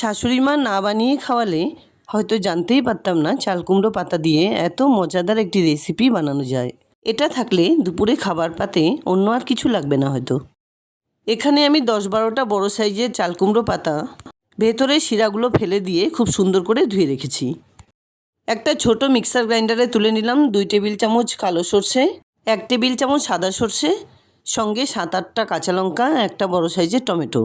শাশুড়ি মা না বানিয়ে খাওয়ালে হয়তো জানতেই পারতাম না চাল কুমড়ো পাতা দিয়ে এত মজাদার একটি রেসিপি বানানো যায়। এটা থাকলে দুপুরে খাবার পাতে অন্য আর কিছু লাগবে না হয়তো। এখানে আমি 10-12টা বড় সাইজের চাল কুমড়ো পাতা ভেতরে শিরাগুলো ফেলে দিয়ে খুব সুন্দর করে ধুয়ে রেখেছি। একটা ছোট মিক্সার গ্রাইন্ডারে তুলে নিলাম 2 টেবিল চামচ কালো সর্ষে, 1 টেবিল চামচ সাদা সর্ষে, সঙ্গে 7-8টা কাঁচা লঙ্কা, একটা বড় সাইজের টমেটো।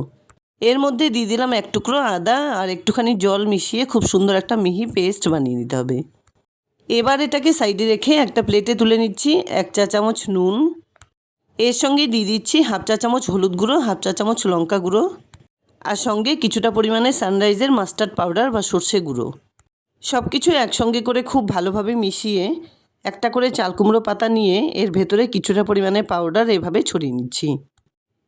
এর মধ্যে দিয়ে দিলাম 1 টুকরো আদা আর একটুখানি জল মিশিয়ে খুব সুন্দর একটা মিহি পেস্ট বানিয়ে নিতে হবে। এবার এটাকে সাইডে রেখে একটা প্লেটে তুলে নিচ্ছি 1 চা চামচ নুন, এর সঙ্গে দিয়ে দিচ্ছি 1/2 চা চামচ হলুদ গুঁড়ো, 1/2 চা চামচ লঙ্কা গুঁড়ো আর সঙ্গে কিছুটা পরিমাণে সানরাইজের মাস্টার্ড পাউডার বা সর্ষে গুঁড়ো। সব কিছু একসঙ্গে করে খুব ভালোভাবে মিশিয়ে একটা করে চাল কুমড়ো পাতা নিয়ে এর ভেতরে কিছুটা পরিমাণে পাউডার এভাবে ছড়িয়ে নিচ্ছি।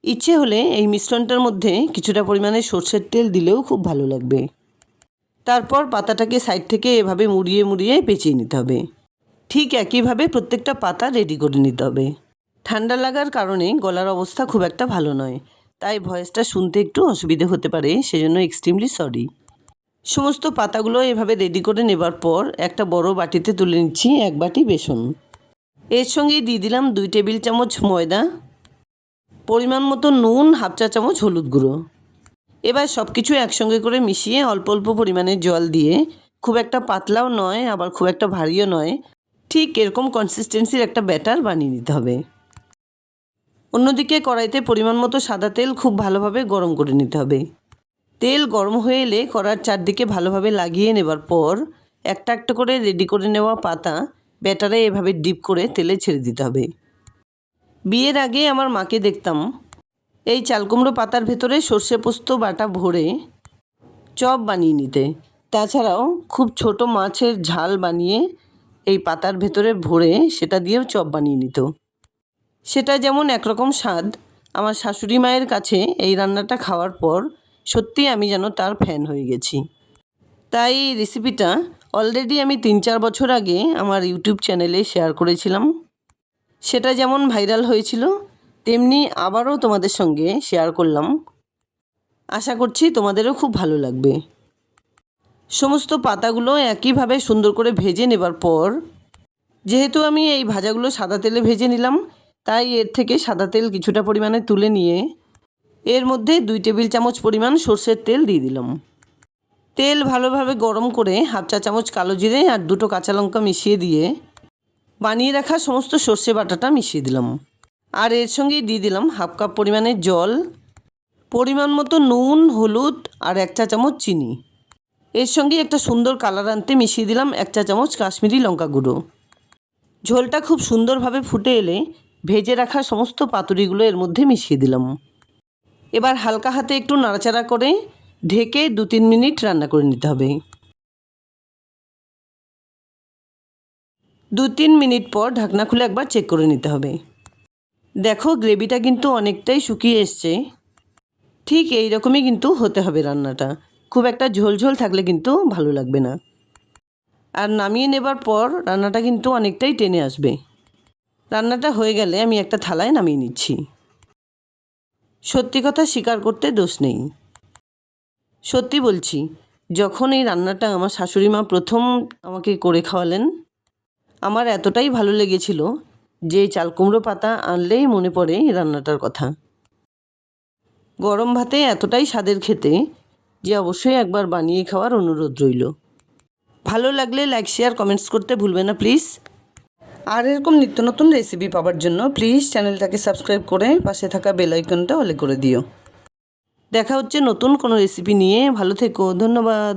ইচ্ছে হলে এই মিশ্রণটার মধ্যে কিছুটা পরিমাণে সর্ষের তেল দিলেও খুব ভালো লাগবে। তারপর পাতাটাকে সাইড থেকে এভাবে মুড়িয়ে মুড়িয়ে পেঁচিয়ে নিতে হবে। ঠিক একইভাবে প্রত্যেকটা পাতা রেডি করে নিতে হবে। ঠান্ডা লাগার কারণে গলার অবস্থা খুব একটা ভালো নয়, তাই ভয়েসটা শুনতে একটু অসুবিধে হতে পারে, সেজন্য এক্সট্রিমলি সরি। সমস্ত পাতাগুলো এভাবে রেডি করে নেবার পর একটা বড় বাটিতে তুলে নিচ্ছি 1 বাটি বেসন। এর সঙ্গে দিয়ে দিলাম 2 টেবিল চামচ ময়দা, পরিমাণ মতো নুন, 1/2 চা চামচ হলুদ গুঁড়ো। এবার সব কিছু একসঙ্গে করে মিশিয়ে অল্প অল্প পরিমাণে জল দিয়ে, খুব একটা পাতলাও নয় আবার খুব একটা ভারীও নয়, ঠিক এরকম কনসিস্টেন্সির একটা ব্যাটার বানিয়ে নিতে হবে। অন্যদিকে কড়াইতে পরিমাণ মতো সাদা তেল খুব ভালোভাবে গরম করে নিতে হবে। তেল গরম হয়ে এলে কড়ার চারদিকে ভালোভাবে লাগিয়ে নেবার পর একটা একটা করে রেডি করে নেওয়া পাতা ব্যাটারে এভাবে ডিপ করে তেলে ছেড়ে দিতে হবে। বিয়ের আগে আমার মাকে দেখতাম এই চাল কুমড়ো পাতার ভেতরে সর্ষে পোস্ত বাটা ভরে চপ বানিয়ে নিতে। তাছাড়াও খুব ছোট মাছের ঝাল বানিয়ে এই পাতার ভেতরে ভরে সেটা দিয়েও চপ বানিয়ে নিত। সেটা যেমন একরকম স্বাদ, আমার শাশুড়ি মায়ের কাছে এই রান্নাটা খাওয়ার পর সত্যি আমি যেন তার ফ্যান হয়ে গেছি। তাই এই রেসিপিটা অলরেডি আমি 3-4 বছর আগে আমার ইউটিউব চ্যানেলে শেয়ার করেছিলাম। সেটা যেমন ভাইরাল হয়েছিল, তেমনি আবারও তোমাদের সঙ্গে শেয়ার করলাম। আশা করছি তোমাদেরও খুব ভালো লাগবে। সমস্ত পাতাগুলো একইভাবে সুন্দর করে ভেজে নেবার পর, যেহেতু আমি এই ভাজাগুলো সাদা তেলে ভেজে নিলাম, তাই এর থেকে সাদা তেল কিছুটা পরিমাণে তুলে নিয়ে এর মধ্যে 2 টেবিল চামচ পরিমাণ সর্ষের তেল দিয়ে দিলাম। তেল ভালোভাবে গরম করে 1/2 চা চামচ কালো জিরে আর 2টো কাঁচা লঙ্কা মিশিয়ে দিয়ে বানিয়ে রাখা সমস্ত সর্ষে বাটাটা মিশিয়ে দিলাম। আর এর সঙ্গেই দিয়ে দিলাম 1/2 কাপ পরিমাণে জল, পরিমাণ মতো নুন, হলুদ আর 1 চা চামচ চিনি। এর সঙ্গে একটা সুন্দর কালার আনতে মিশিয়ে দিলাম 1 চা চামচ কাশ্মীরি লঙ্কা গুঁড়ো। ঝোলটা খুব সুন্দরভাবে ফুটে এলে ভেজে রাখা সমস্ত পাতুরিগুলো এর মধ্যে মিশিয়ে দিলাম। এবার হালকা হাতে একটু নাড়াচাড়া করে ঢেকে 2-3 মিনিট রান্না করে নিতে হবে। 2-3 মিনিট পর ঢাকনা খুলে একবার চেক করে নিতে হবে। দেখো গ্রেভিটা কিন্তু অনেকটাই শুকিয়ে এসছে। ঠিক এই রকমই কিন্তু হতে হবে রান্নাটা। খুব একটা ঝোল ঝোল থাকলে কিন্তু ভালো লাগবে না। আর নামিয়ে নেবার পর রান্নাটা কিন্তু অনেকটাই টেনে আসবে। রান্নাটা হয়ে গেলে আমি একটা থালায় নামিয়ে নিচ্ছি। সত্যি কথা স্বীকার করতে দোষ নেই। সত্যি বলছি, যখন এই রান্নাটা আমার শাশুড়ি মা প্রথম আমাকে করে খাওয়ালেন, আমার এতটাই ভালো লেগেছিল যে চাল কুমড়ো পাতা আনলেই মনে পড়ে এই রান্নাটার কথা। গরম ভাতে এতটাই স্বাদের খেতে যে অবশ্যই একবার বানিয়ে খাওয়ার অনুরোধ রইল। ভালো লাগলে লাইক, শেয়ার, কমেন্টস করতে ভুলবে না প্লিজ। আর এরকম নিত্য নতুন রেসিপি পাওয়ার জন্য প্লিজ চ্যানেলটাকে সাবস্ক্রাইব করে পাশে থাকা বেল আইকনটা অলে করে দিও। দেখা হচ্ছে নতুন কোনো রেসিপি নিয়ে। ভালো থেকো, ধন্যবাদ।